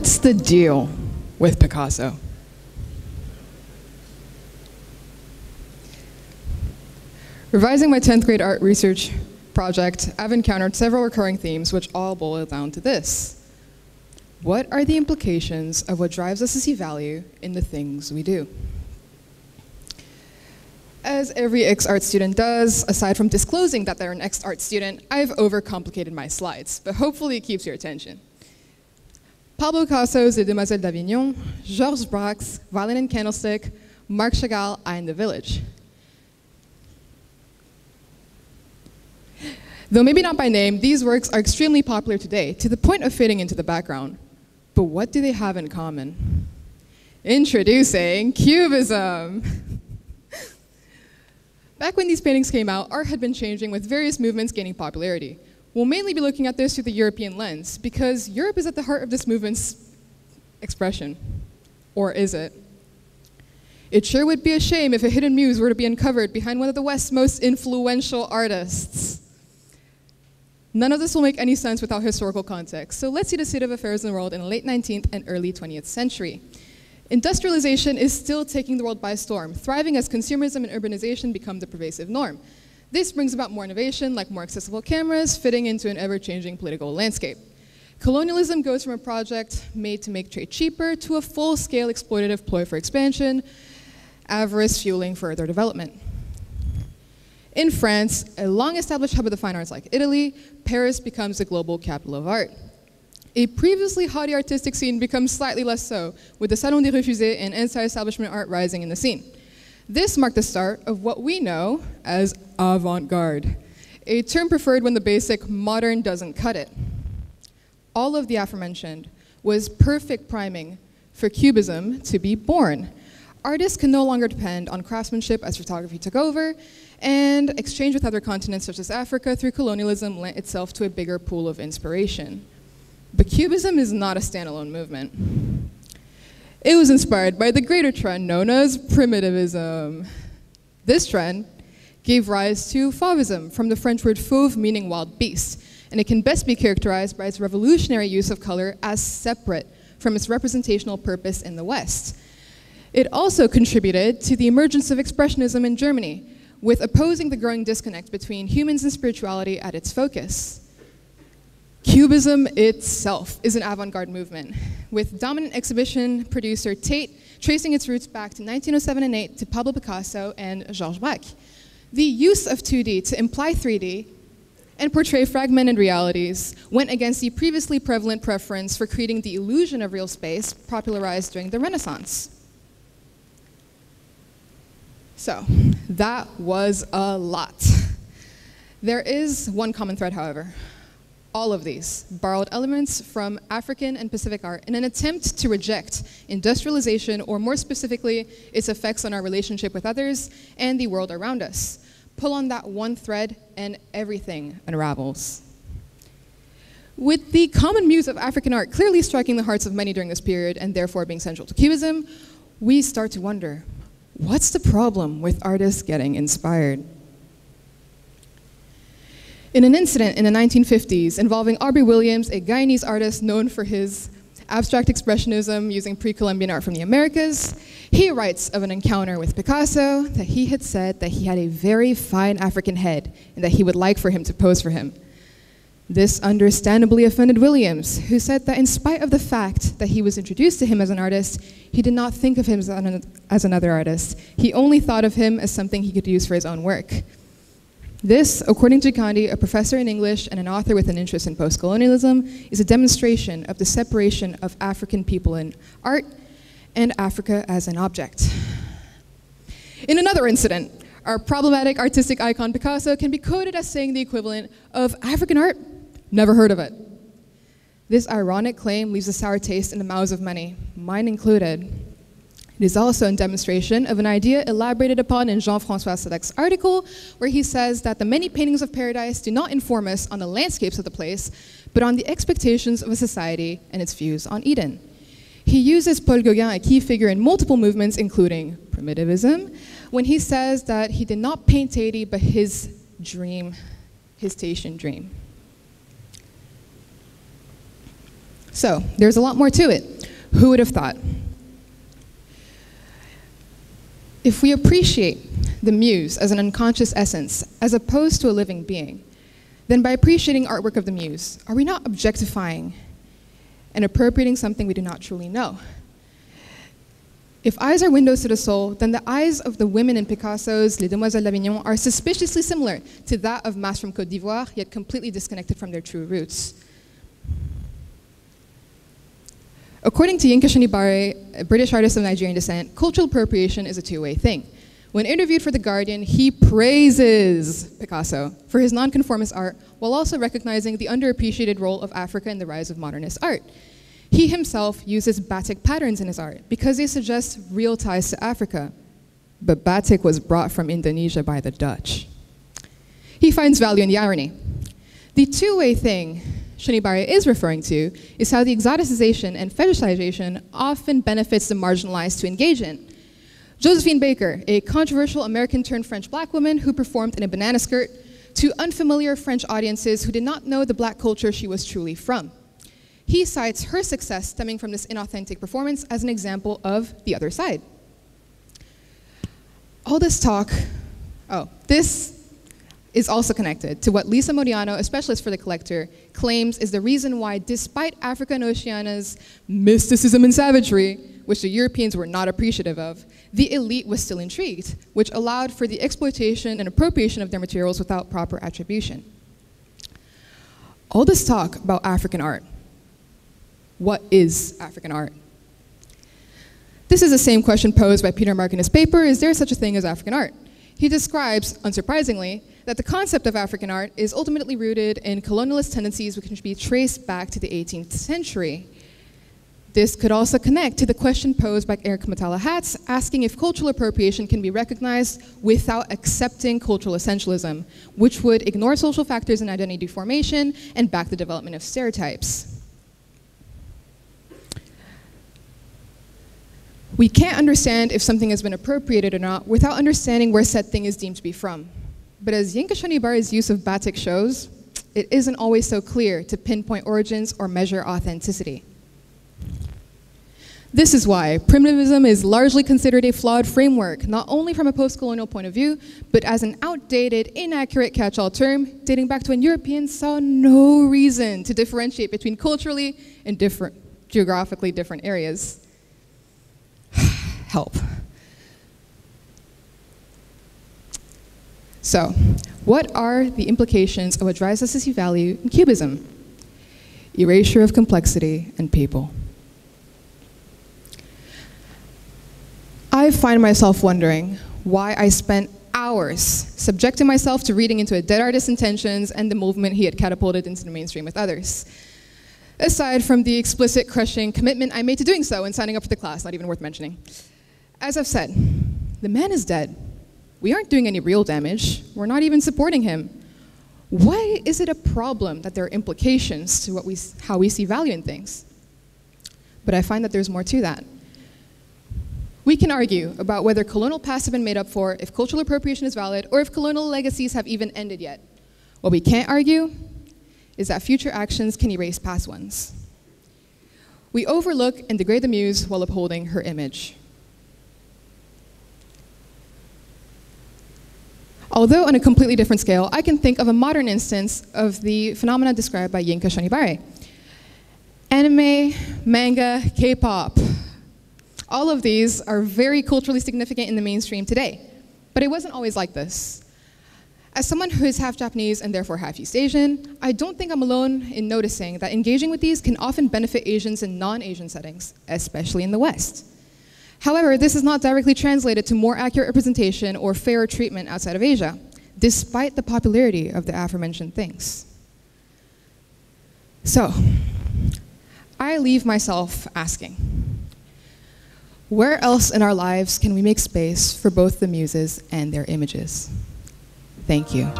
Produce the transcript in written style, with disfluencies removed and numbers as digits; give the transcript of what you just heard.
What's the deal with Picasso? Revising my 10th grade art research project, I've encountered several recurring themes which all boil down to this. What are the implications of what drives us to see value in the things we do? As every ex-art student does, aside from disclosing that they're an ex-art student, I've overcomplicated my slides, but hopefully it keeps your attention. Pablo Picasso's Les Demoiselles d'Avignon, Georges Braque's Violin and Candlestick, Marc Chagall, I in the Village. Though maybe not by name, these works are extremely popular today, to the point of fading into the background. But what do they have in common? Introducing Cubism. Back when these paintings came out, art had been changing with various movements gaining popularity. We'll mainly be looking at this through the European lens, because Europe is at the heart of this movement's expression. Or is it? It sure would be a shame if a hidden muse were to be uncovered behind one of the West's most influential artists. None of this will make any sense without historical context, so let's see the state of affairs in the world in the late 19th and early 20th century. Industrialization is still taking the world by storm, thriving as consumerism and urbanization become the pervasive norm. This brings about more innovation, like more accessible cameras, fitting into an ever-changing political landscape. Colonialism goes from a project made to make trade cheaper to a full-scale exploitative ploy for expansion, avarice fueling further development. In France, a long-established hub of the fine arts like Italy, Paris becomes the global capital of art. A previously haughty artistic scene becomes slightly less so, with the Salon des Refusés and anti-establishment art rising in the scene. This marked the start of what we know as avant-garde, a term preferred when the basic modern doesn't cut it. All of the aforementioned was perfect priming for Cubism to be born. Artists can no longer depend on craftsmanship as photography took over, and exchange with other continents such as Africa through colonialism lent itself to a bigger pool of inspiration. But Cubism is not a standalone movement. It was inspired by the greater trend known as primitivism. This trend gave rise to fauvism, from the French word fauve meaning wild beast, and it can best be characterized by its revolutionary use of color as separate from its representational purpose in the West. It also contributed to the emergence of Expressionism in Germany, with opposing the growing disconnect between humans and spirituality at its focus. Cubism itself is an avant-garde movement, with dominant exhibition producer Tate tracing its roots back to 1907 and 8 to Pablo Picasso and Georges Braque. The use of 2D to imply 3D and portray fragmented realities went against the previously prevalent preference for creating the illusion of real space popularized during the Renaissance. So, that was a lot. There is one common thread, however. All of these borrowed elements from African and Pacific art in an attempt to reject industrialization, or more specifically, its effects on our relationship with others and the world around us. Pull on that one thread and everything unravels. With the common muse of African art clearly striking the hearts of many during this period and therefore being central to Cubism, we start to wonder, what's the problem with artists getting inspired? In an incident in the 1950s involving Aubrey Williams, a Guyanese artist known for his abstract expressionism using pre-Columbian art from the Americas, he writes of an encounter with Picasso that he had said that he had a very fine African head and that he would like for him to pose for him. This understandably offended Williams, who said that in spite of the fact that he was introduced to him as an artist, he did not think of him as another artist. He only thought of him as something he could use for his own work. This, according to Gandhi, a professor in English and an author with an interest in post-colonialism, is a demonstration of the separation of African people in art and Africa as an object. In another incident, our problematic artistic icon Picasso can be quoted as saying the equivalent of African art, never heard of it. This ironic claim leaves a sour taste in the mouths of many, mine included. It is also a demonstration of an idea elaborated upon in Jean-François Sedek's article, where he says that the many paintings of paradise do not inform us on the landscapes of the place, but on the expectations of a society and its views on Eden. He uses Paul Gauguin, a key figure in multiple movements, including primitivism, when he says that he did not paint Haiti, but his dream, his Tahitian dream. So, there's a lot more to it. Who would have thought? If we appreciate the muse as an unconscious essence, as opposed to a living being, then by appreciating artwork of the muse, are we not objectifying and appropriating something we do not truly know? If eyes are windows to the soul, then the eyes of the women in Picasso's Les Demoiselles d'Avignon are suspiciously similar to that of masks from Côte d'Ivoire, yet completely disconnected from their true roots. According to Yinka Shonibare, a British artist of Nigerian descent, cultural appropriation is a two-way thing. When interviewed for The Guardian, he praises Picasso for his nonconformist art, while also recognizing the underappreciated role of Africa in the rise of modernist art. He himself uses batik patterns in his art because they suggest real ties to Africa. But batik was brought from Indonesia by the Dutch. He finds value in the irony. The two-way thing Shonibare is referring to is how the exoticization and fetishization often benefits the marginalized to engage in. Josephine Baker, a controversial American-turned-French black woman who performed in a banana skirt to unfamiliar French audiences who did not know the black culture she was truly from. He cites her success stemming from this inauthentic performance as an example of the other side. All this talk, this is also connected to what Lisa Modiano, a specialist for The Collector, claims is the reason why, despite Africa and Oceania's mysticism and savagery, which the Europeans were not appreciative of, the elite was still intrigued, which allowed for the exploitation and appropriation of their materials without proper attribution. All this talk about African art. What is African art? This is the same question posed by Peter Mark in his paper, Is There Such a Thing as African Art? He describes, unsurprisingly, that the concept of African art is ultimately rooted in colonialist tendencies which can be traced back to the 18th century. This could also connect to the question posed by Eric Matala-Hatz, asking if cultural appropriation can be recognized without accepting cultural essentialism, which would ignore social factors in identity formation and back the development of stereotypes. We can't understand if something has been appropriated or not without understanding where said thing is deemed to be from. But as Yinka Shonibare's use of batik shows, it isn't always so clear to pinpoint origins or measure authenticity. This is why primitivism is largely considered a flawed framework, not only from a post-colonial point of view, but as an outdated, inaccurate catch-all term dating back to when Europeans saw no reason to differentiate between culturally and geographically different areas. Help. So, what are the implications of what drives us to see value in Cubism? Erasure of complexity and people. I find myself wondering why I spent hours subjecting myself to reading into a dead artist's intentions and the movement he had catapulted into the mainstream with others. Aside from the explicit, crushing commitment I made to doing so and signing up for the class, not even worth mentioning. As I've said, the man is dead. We aren't doing any real damage. We're not even supporting him. Why is it a problem that there are implications to how we see value in things? But I find that there's more to that. We can argue about whether colonial past have been made up for, if cultural appropriation is valid, or if colonial legacies have even ended yet. What we can't argue is that future actions can erase past ones. We overlook and degrade the muse while upholding her image. Although on a completely different scale, I can think of a modern instance of the phenomena described by Yinka Shonibare. Anime, manga, K-pop. All of these are very culturally significant in the mainstream today, but it wasn't always like this. As someone who is half Japanese and therefore half East Asian, I don't think I'm alone in noticing that engaging with these can often benefit Asians in non-Asian settings, especially in the West. However, this is not directly translated to more accurate representation or fairer treatment outside of Asia, despite the popularity of the aforementioned things. So, I leave myself asking, where else in our lives can we make space for both the muses and their images? Thank you.